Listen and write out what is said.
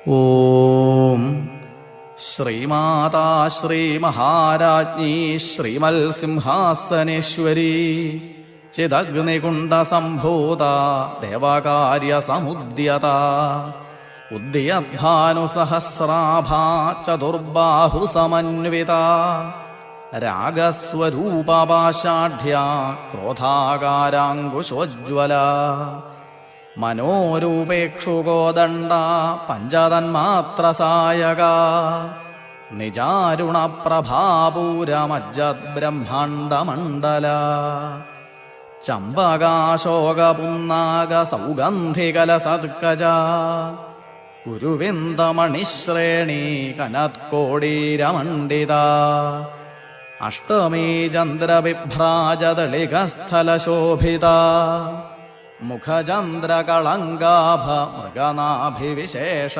Om Shri Mata ശ്രീമഹാരാജ്ഞി ശ്രീമൽ സിംഹാസനേശ്വരി ചിദഗ്നികുണ്ഡസംഭൂത ദേവകാര്യസമുദ്യത ഉദ്യദ്ഭാനുസഹസ്രാഭാ ചതുർബാഹുസമന്വിത രാഗസ്വരൂപപാഷാഢ്യ ക്രോധാകാരാങ്കുശോജ്വല മനോരൂപേക്ഷുകോദണ്ഡ പഞ്ചതന്മാത്രസായക നിജാരുണപ്രഭാപൂരമജ്ജദ്ബ്രഹ്മാണ്ഡമണ്ഡല ചമ്പകാശോകപുന്നാഗസൗഗന്ധികലസത്കജ കുരുവിന്ദമണിശ്രേണി കനത്കോടീരമണ്ഡിത അഷ്ടമീ ചന്ദ്രവിഭ്രാജതളികസ്ഥലശോഭിത മുഖചന്ദ്രകളങ്കാഭ മൃഗനാഭിവിശേഷ